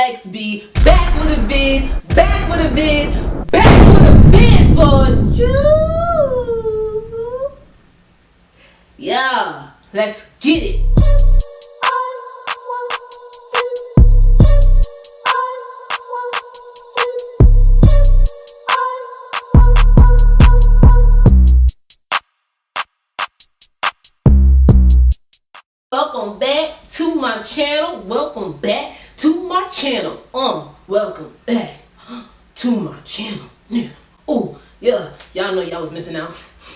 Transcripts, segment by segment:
Lex B, back with a vid, back with a vid, back with a vid for you. Yeah, let's get it. Welcome back to my channel. Welcome back to my channel. Welcome back to my channel. Yeah. Oh, yeah. Y'all know y'all was missing out.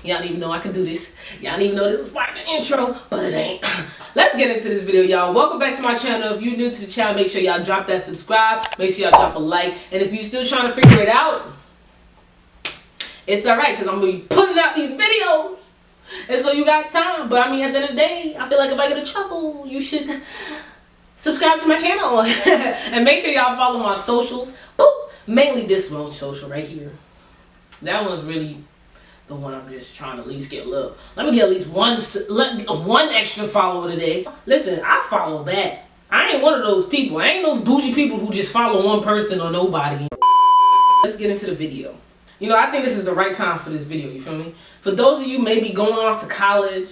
Y'all didn't even know I could do this. Y'all didn't even know this was part of the intro, but it ain't. Let's get into this video, y'all. Welcome back to my channel. If you're new to the channel, make sure y'all drop that subscribe. Make sure y'all drop a like. And if you're still trying to figure it out, it's alright, because I'm going to be putting out these videos. And so you got time. But I mean, at the end of the day, I feel like if I get a chuckle, you should subscribe to my channel. And make sure y'all follow my socials. Boop. Mainly this one social right here. That one's really the one I'm just trying to at least get love. Let me get at least one extra follower today. Listen, I follow back. I ain't one of those people. I ain't those bougie people who just follow one person or nobody. Let's get into the video. You know, I think this is the right time for this video, you feel me? For those of you maybe going off to college,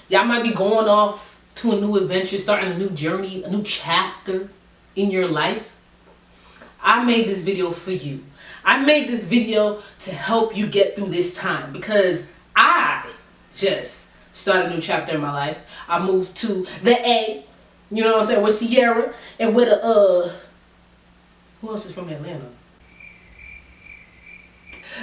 y'all might be going off to a new adventure, starting a new journey, a new chapter in your life. I made this video for you. I made this video to help you get through this time because I just started a new chapter in my life. I moved to the A, you know what I'm saying, with Sierra and with who else is from Atlanta?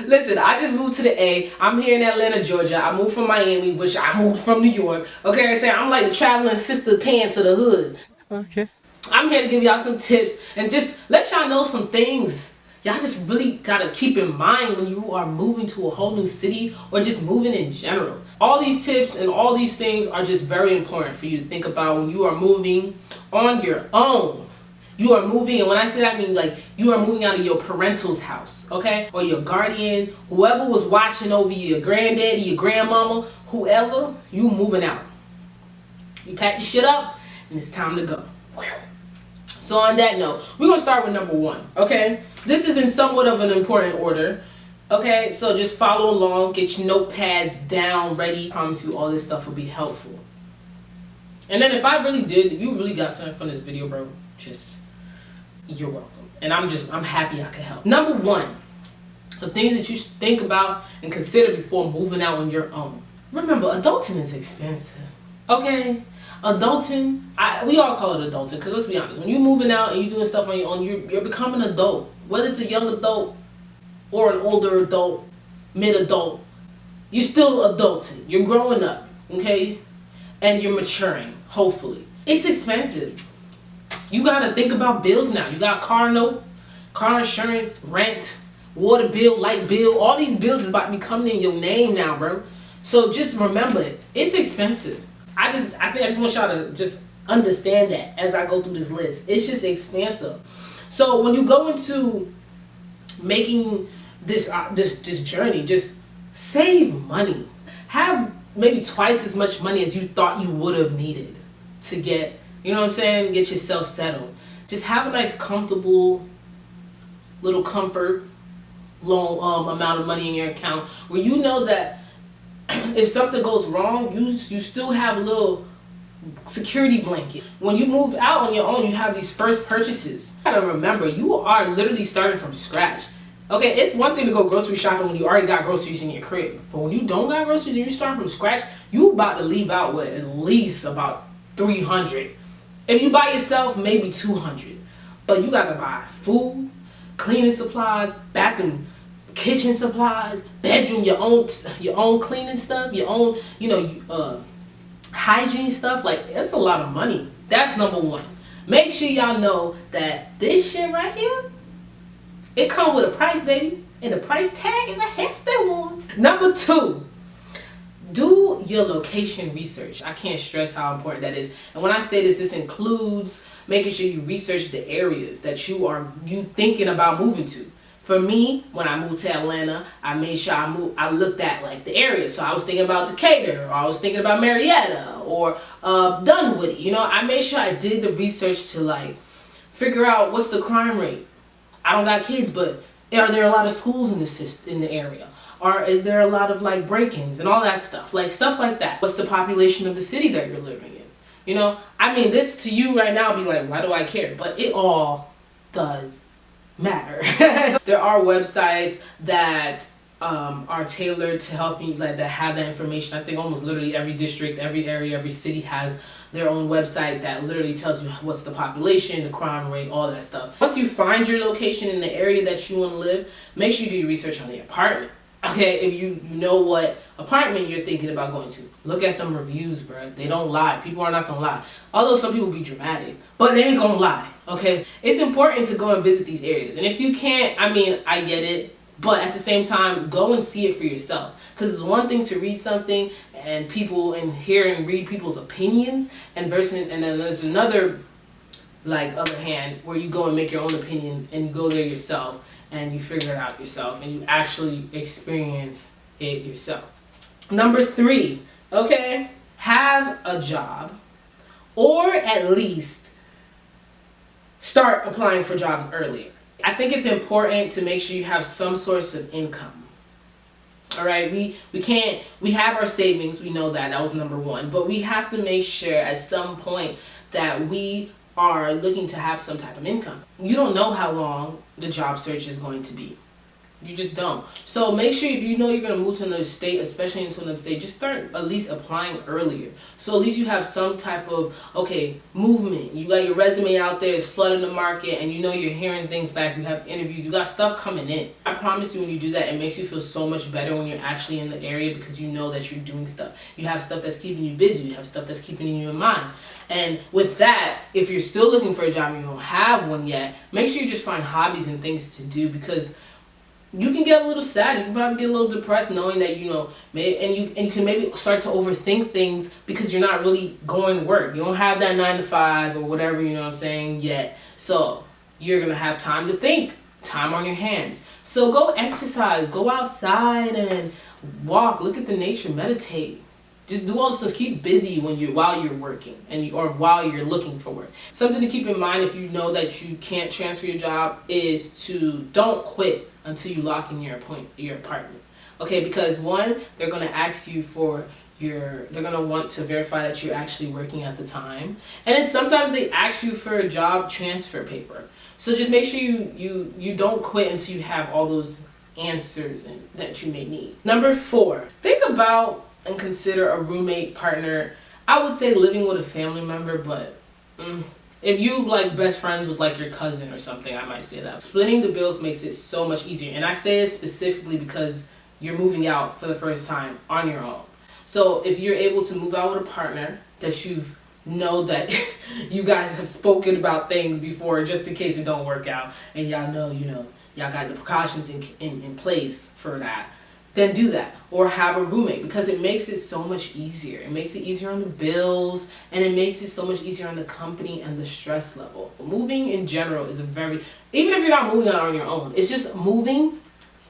Listen, I just moved to the A. I'm here in Atlanta, Georgia. I moved from Miami, which I moved from New York. Okay, I'm saying I'm like the traveling sister pants of the hood. Okay. I'm here to give y'all some tips and just let y'all know some things y'all just really gotta keep in mind when you are moving to a whole new city or just moving in general. All these tips and all these things are just very important for you to think about when you are moving on your own. You are moving, and when I say that, I mean like you are moving out of your parental's house, okay? Or your guardian, whoever was watching over you, your granddaddy, your grandmama, whoever, you moving out. You pack your shit up, and it's time to go. So on that note, we're going to start with number 1, okay? This is in somewhat of an important order, okay? So just follow along, get your notepads down, ready. I promise you all this stuff will be helpful. And then if you really got something from this video, bro, just... you're welcome. And I'm happy I could help. Number 1, the things that you should think about and consider before moving out on your own. Remember, adulting is expensive. Okay? Adulting, we all call it adulting, because let's be honest, when you're moving out and you're doing stuff on your own, you're becoming an adult. Whether it's a young adult or an older adult, mid-adult, you're still adulting. You're growing up, okay? And you're maturing, hopefully. It's expensive. You gotta think about bills now. You got car note, car insurance, rent, water bill, light bill. All these bills is about to be coming in your name now, bro. So just remember it. It's expensive. I think I just want y'all to just understand that as I go through this list. It's just expensive. So when you go into making this journey, just save money. Have maybe twice as much money as you thought you would have needed to get, you know what I'm saying, get yourself settled. Just have a nice, comfortable, little comfort, low amount of money in your account where you know that if something goes wrong, you still have a little security blanket. When you move out on your own, you have these first purchases. You gotta remember, you are literally starting from scratch. Okay, it's one thing to go grocery shopping when you already got groceries in your crib. But when you don't got groceries and you start from scratch, you about to leave out with at least about 300. If you buy yourself, maybe 200. But you gotta buy food, cleaning supplies, bathroom, kitchen supplies, bedroom, your own cleaning stuff, your own, hygiene stuff. Like, that's a lot of money. That's number 1. Make sure y'all know that this shit right here, it come with a price, baby. And the price tag is a hefty one. Number 2. Do your location research. I can't stress how important that is. And when I say this includes making sure you research the areas that you thinking about moving to. For me, when I moved to Atlanta, I made sure I looked at like the areas. So I was thinking about Decatur, or I was thinking about Marietta, or Dunwoody. You know, I made sure I did the research to like Figure out what's the crime rate. I don't got kids, but are there a lot of schools in the area? Or is there a lot of like break-ins and all that stuff? Like stuff like that. What's the population of the city that you're living in? You know, I mean, this to you right now be like, why do I care? But it all does matter. There are websites that are tailored to help you, like, that have that information. I think almost literally every district, every area, every city has their own website that literally tells you what's the population, the crime rate, all that stuff. Once you find your location in the area that you want to live, make sure you do your research on the apartment. Okay, if you know what apartment you're thinking about going to, look at them reviews, bro. They don't lie. People are not gonna lie. Although some people be dramatic, but they ain't gonna lie. Okay, it's important to go and visit these areas. And if you can't, I mean, I get it, but at the same time, go and see it for yourself. Because it's one thing to read something and people and hear and read people's opinions, and then there's another, like, other hand where you go and make your own opinion and you go there yourself and you figure it out yourself and you actually experience it yourself. Number 3, okay, have a job, or at least start applying for jobs earlier. I think it's important to make sure you have some source of income. All right, we have our savings, we know that was number 1, but we have to make sure at some point that we are looking to have some type of income. You don't know how long the job search is going to be. You just don't. So make sure, if you know you're going to move to another state, especially into another state, just start at least applying earlier. So at least you have some type of, okay, movement. You got your resume out there, it's flooding the market, and you know you're hearing things back. You have interviews, you got stuff coming in. I promise you, when you do that, it makes you feel so much better when you're actually in the area, because you know that you're doing stuff. You have stuff that's keeping you busy. You have stuff that's keeping you in mind. And with that, if you're still looking for a job and you don't have one yet, make sure you just find hobbies and things to do, because you can get a little sad. You can probably get a little depressed knowing that, you know, and you can maybe start to overthink things because you're not really going to work. You don't have that 9 to 5 or whatever, you know what I'm saying, yet. So you're going to have time to think, time on your hands. So go exercise, go outside and walk, look at the nature, meditate. Just do all this stuff. Keep busy while you're working or while you're looking for work. Something to keep in mind if you know that you can't transfer your job is to don't quit until you lock in your apartment. Okay, because 1, they're going to ask you for they're going to want to verify that you're actually working at the time. And then sometimes they ask you for a job transfer paper. So just make sure you don't quit until you have all those answers that you may need. Number 4, think about and consider a roommate, partner. I would say living with a family member, but if you like best friends with like your cousin or something, I might say that. Splitting the bills makes it so much easier. And I say it specifically because you're moving out for the first time on your own. So if you're able to move out with a partner that that you guys have spoken about things before, just in case it don't work out, and y'all know, y'all got the precautions in place for that, then do that. Or have a roommate, because it makes it so much easier. It makes it easier on the bills, and it makes it so much easier on the company and the stress level. Moving in general is even if you're not moving out on your own, it's just moving,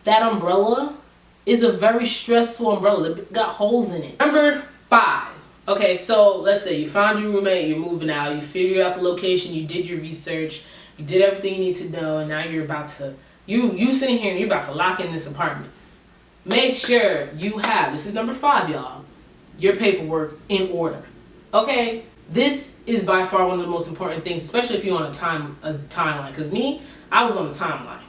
that umbrella is a very stressful umbrella that got holes in it. Number 5. Okay, so let's say you found your roommate, you're moving out, you figured out the location, you did your research, you did everything you need to know, and now you're about to, you sitting here and you're about to lock in this apartment. Make sure you have, this is number 5, y'all, your paperwork in order. Okay? This is by far one of the most important things, especially if you're on a timeline. Because I was on a timeline.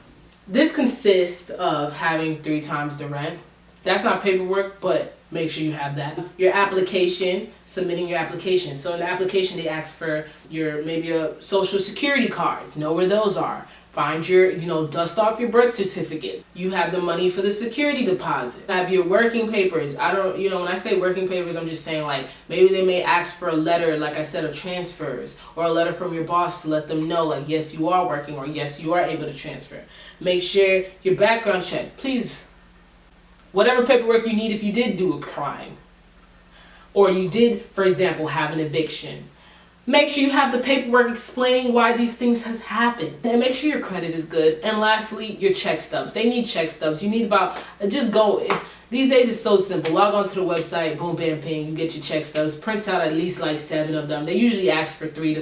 This consists of having 3 times the rent. That's not paperwork, but make sure you have that. Your application, submitting your application. So in the application, they ask for maybe a social security cards. Know where those are. Find your, dust off your birth certificates. You have the money for the security deposit. Have your working papers. When I say working papers, I'm just saying, like, maybe they may ask for a letter, like I said, of transfers, or a letter from your boss to let them know, like, yes, you are working, or yes, you are able to transfer. Make sure your background check, please. Whatever paperwork you need if you did do a crime, or you did, for example, have an eviction. Make sure you have the paperwork explaining why these things has happened. And make sure your credit is good. And lastly, your check stubs. They need check stubs. You need just go. These days it's so simple. Log on to the website, boom, bam, ping, you get your check stubs. Print out at least like 7 of them. They usually ask for 3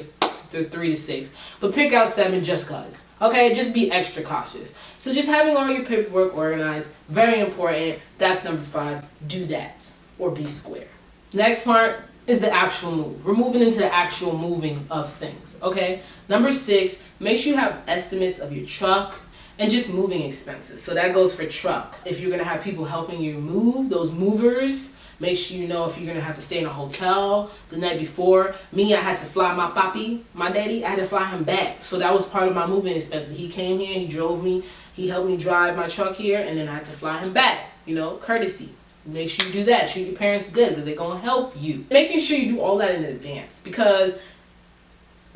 after 3 to 6. But pick out 7 just cause. Okay, just be extra cautious. So just having all your paperwork organized, very important. That's number 5. Do that or be square. Next part is the actual move. We're moving into the actual moving of things. Okay. Number 6, make sure you have estimates of your truck and just moving expenses. So that goes for truck. If you're gonna have people helping you move, those movers, make sure you know if you're gonna have to stay in a hotel the night before. Me, I had to fly my papi, my daddy, I had to fly him back. So that was part of my moving expenses. He came here, he drove me, he helped me drive my truck here, and then I had to fly him back. You know, courtesy. Make sure you do that. Treat your parents good because they're gonna help you. Making sure you do all that in advance, because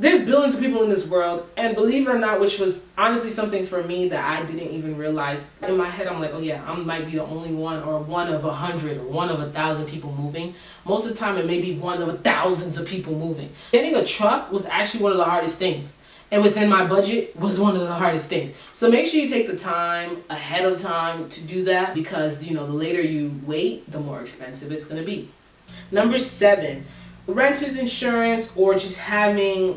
there's billions of people in this world, and believe it or not, which was honestly something for me that I didn't even realize. In my head, I'm like, oh yeah, I might be the only one, or one of 100, or one of 1,000 people moving. Most of the time, it may be one of thousands of people moving. Getting a truck was actually one of the hardest things, and within my budget was one of the hardest things. So make sure you take the time ahead of time to do that, because you know the later you wait, the more expensive it's gonna be. Number 7. Renter's insurance, or just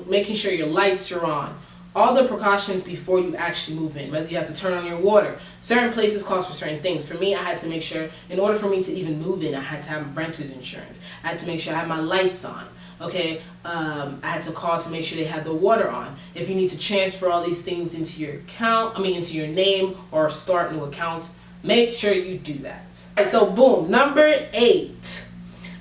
making sure your lights are on. All the precautions before you actually move in, whether you have to turn on your water. Certain places cost for certain things. For me, I had to make sure, in order for me to even move in, I had to have renter's insurance. I had to make sure I had my lights on. Okay, I had to call to make sure they had the water on. If you need to transfer all these things into your account, into your name, or start new accounts, make sure you do that. All right, so boom, number 8,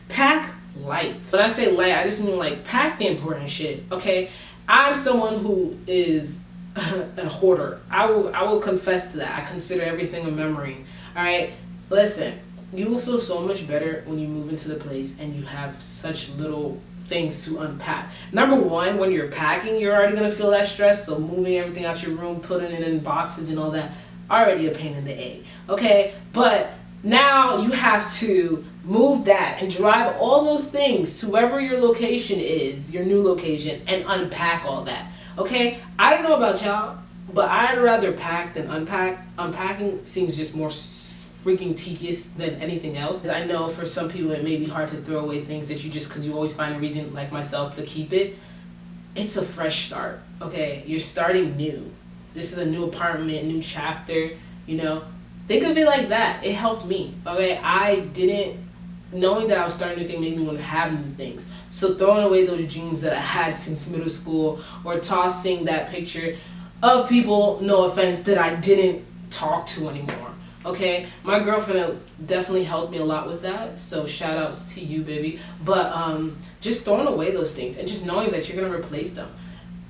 pack light. When I say light, I just mean like pack the important shit. Okay, I'm someone who is a hoarder. I will confess to that. I consider everything a memory. All right, listen, you will feel so much better when you move into the place and you have such little things to unpack. Number 1, when you're packing, you're already gonna feel that stress. So moving everything out your room, putting it in boxes and all that, already a pain in the A. Okay, but now you have to move that and drive all those things to wherever your location is, your new location, and unpack all that. Okay, I don't know about y'all, but I'd rather pack than unpack. Unpacking seems just more freaking tedious than anything else. I know for some people it may be hard to throw away things that you just, because you always find a reason, like myself, to keep it. It's a fresh start. Okay, you're starting new. This is a new apartment, new chapter. You know, think of it like that. It helped me. Okay, knowing that I was starting a new thing made me want to have new things. So throwing away those jeans that I had since middle school, or tossing that picture of people, no offense, that I didn't talk to anymore. Okay, my girlfriend definitely helped me a lot with that, so shout outs to you, baby. But just throwing away those things and just knowing that you're gonna replace them.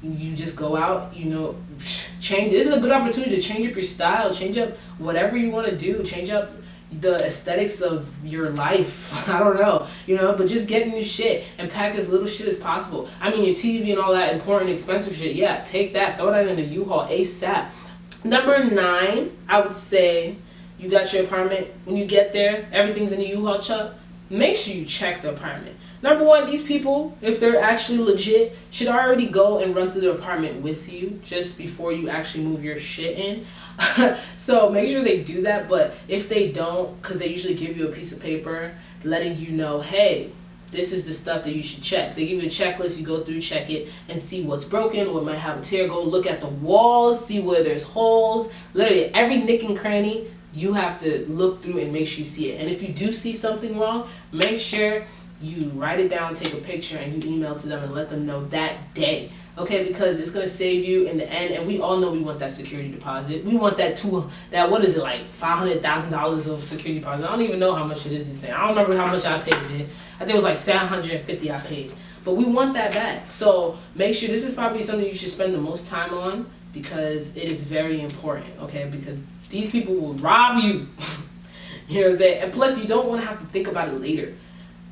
You just go out, you know, change. This is a good opportunity to change up your style, change up whatever you want to do, change up the aesthetics of your life. I don't know, you know, but just get new shit and pack as little shit as possible. I mean, your TV and all that important, expensive shit, yeah, take that, throw that in the U-Haul ASAP. Number 9, I would say, you got your apartment. When you get there, everything's in the U-Haul truck. Make sure you check the apartment. Number 1, these people, if they're actually legit, should already go and run through the apartment with you just before you actually move your shit in. So make sure they do that. But if they don't, because they usually give you a piece of paper letting you know, hey, this is the stuff that you should check. They give you a checklist, you go through, check it, and see what's broken, what might have a tear. Go look at the walls, see where there's holes. Literally every nick and cranny, you have to look through and make sure you see it. And if you do see something wrong, make sure you write it down, take a picture, and you email to them and let them know that day. Okay, because it's gonna save you in the end. And we all know we want that security deposit. We want that what is it, like $500,000 of security deposit? I don't even know how much it is these days. I don't remember how much I paid it. I think it was like $750 I paid. But we want that back. So make sure this is probably something you should spend the most time on, because it is very important. Okay, because these people will rob you. You know what I'm saying? And plus, you don't want to have to think about it later.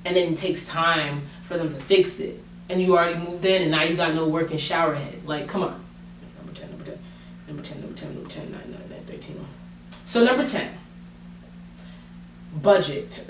And then it takes time for them to fix it. And you already moved in, and now you got no working shower head. Like, come on. Number 10, number 10, number 10, number 10, number 10, 9, 9, 9, 13. So number 10, budget.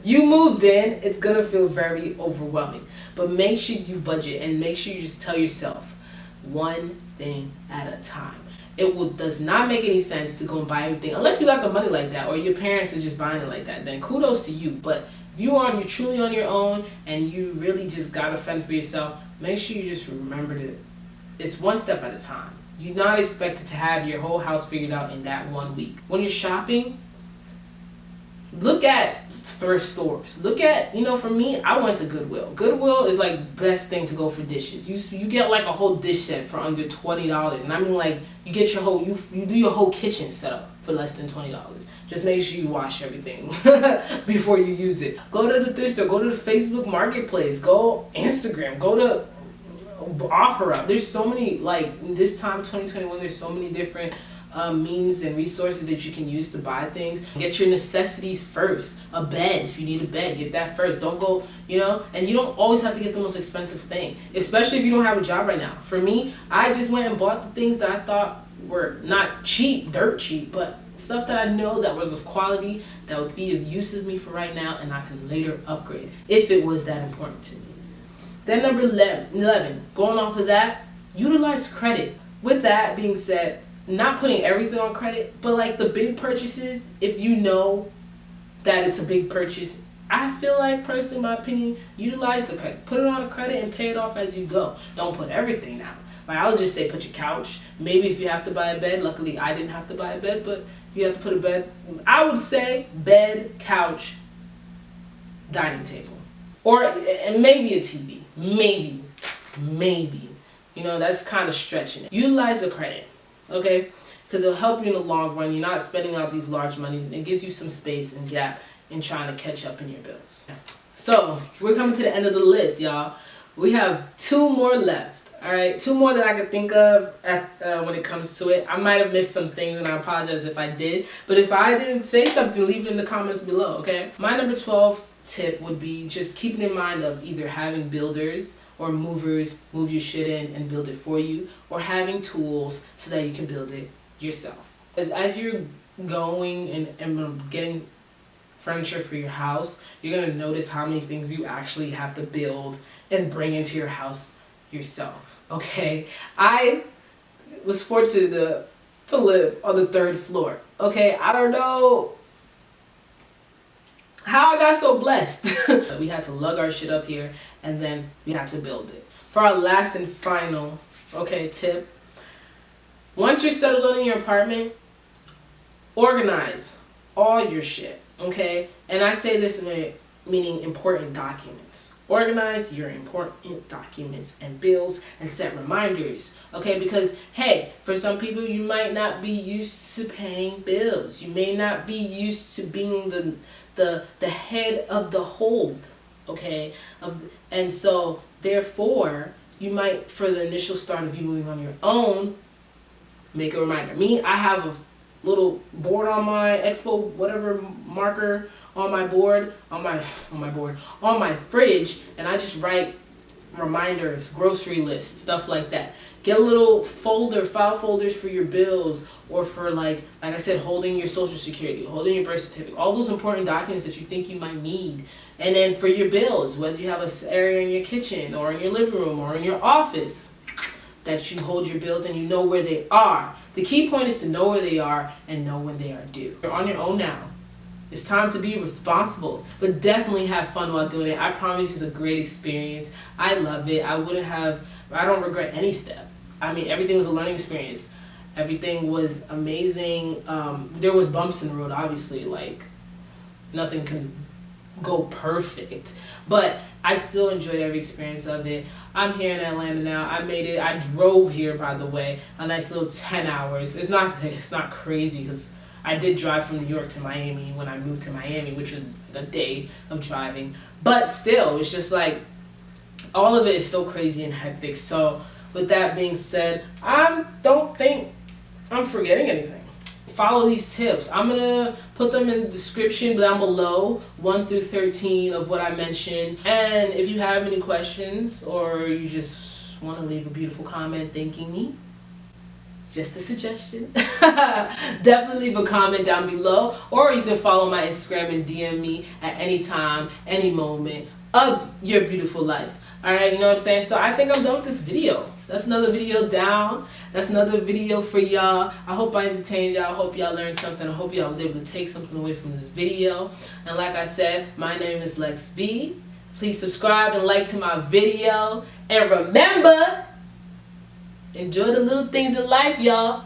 You moved in, it's going to feel very overwhelming. But make sure you budget, and make sure you just tell yourself one thing at a time. It does not make any sense to go and buy everything unless you got the money like that, or your parents are just buying it like that. Then kudos to you, but If you're truly on your own and you really just gotta fend for yourself, make sure you just remember that it's one step at a time. You're not expected to have your whole house figured out in that 1 week. When you're shopping, look at thrift stores. Look at, for me, I went to Goodwill. Goodwill is like best thing to go for dishes. You get like a whole dish set for under $20, and I mean like you get your whole you do your whole kitchen setup for less than $20. Just make sure you wash everything before you use it. Go to the thrift store. Go to the Facebook Marketplace. Go Instagram. Go to OfferUp. There's so many, like this time 2021. There's so many different means and resources that you can use to buy things. Get your necessities first. A bed, if you need a bed, get that first. Don't go, and you don't always have to get the most expensive thing, especially if you don't have a job right now. For me, I just went and bought the things that I thought were not cheap, dirt cheap, but stuff that I know that was of quality, that would be of use to me for right now, and I can later upgrade if it was that important to me. Then number 11, going off of that, utilize credit. With that being said, not putting everything on credit, but like the big purchases, if you know that it's a big purchase, I feel like, personally, in my opinion, utilize the credit. Put it on a credit and pay it off as you go. Don't put everything down. Like, I would just say put your couch. Maybe if you have to buy a bed, luckily I didn't have to buy a bed, but if you have to put a bed, I would say bed, couch, dining table. And maybe a TV. Maybe. That's kind of stretching it. Utilize the credit. Okay, because it'll help you in the long run. You're not spending out these large monies, and it gives you some space and gap in trying to catch up in your bills. So we're coming to the end of the list, y'all. We have 2 more left. All right, 2 more that I could think of when it comes to it. I might have missed some things, and I apologize if I did. But if I didn't say something, leave it in the comments below. Okay. My number 12 tip would be just keeping in mind of either having builders or movers move your shit in and build it for you, or having tools so that you can build it yourself. As you're going and getting furniture for your house, you're going to notice how many things you actually have to build and bring into your house yourself. Okay, I was fortunate to live on the 3rd floor. Okay, I don't know how I got so blessed. We had to lug our shit up here, and then we had to build it. For our last and final, tip. Once you're settled in your apartment, organize all your shit, okay? And I say this meaning important documents. Organize your important documents and bills and set reminders, okay? Because, hey, for some people, you might not be used to paying bills. You may not be used to being the head of the hold, okay? And so, therefore, you might, for the initial start of you moving on your own, make a reminder. Me, I have a little board on my Expo, whatever marker on my board, on my fridge, and I just write reminders, grocery lists, stuff like that. Get a little file folders for your bills, or for like I said, holding your social security, holding your birth certificate, all those important documents that you think you might need. And then for your bills, whether you have an area in your kitchen or in your living room or in your office that you hold your bills and you know where they are. The key point is to know where they are and know when they are due. You're on your own now. It's time to be responsible, but definitely have fun while doing it. I promise it's a great experience. I loved it. I don't regret any step. I mean, everything was a learning experience. Everything was amazing. There was bumps in the road, obviously, like nothing can go perfect, but I still enjoyed every experience of it. I'm here in Atlanta now. I made it. I drove here, by the way, a nice little 10 hours. It's not crazy, because I did drive from New York to Miami when I moved to Miami, which was a day of driving. But still, it's just like, all of it is still crazy and hectic. So with that being said, I don't think I'm forgetting anything. Follow these tips. I'm going to put them in the description down below, 1 through 13 of what I mentioned. And if you have any questions, or you just want to leave a beautiful comment thanking me, just a suggestion, definitely leave a comment down below, or you can follow my Instagram and DM me at any time, any moment of your beautiful life. Alright, you know what I'm saying? So I think I'm done with this video. That's another video down. That's another video for y'all. I hope I entertained y'all. I hope y'all learned something. I hope y'all was able to take something away from this video. And like I said, my name is Lex B. Please subscribe and like to my video. And remember, enjoy the little things in life, y'all.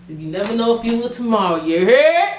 You never know if you will tomorrow. You heard?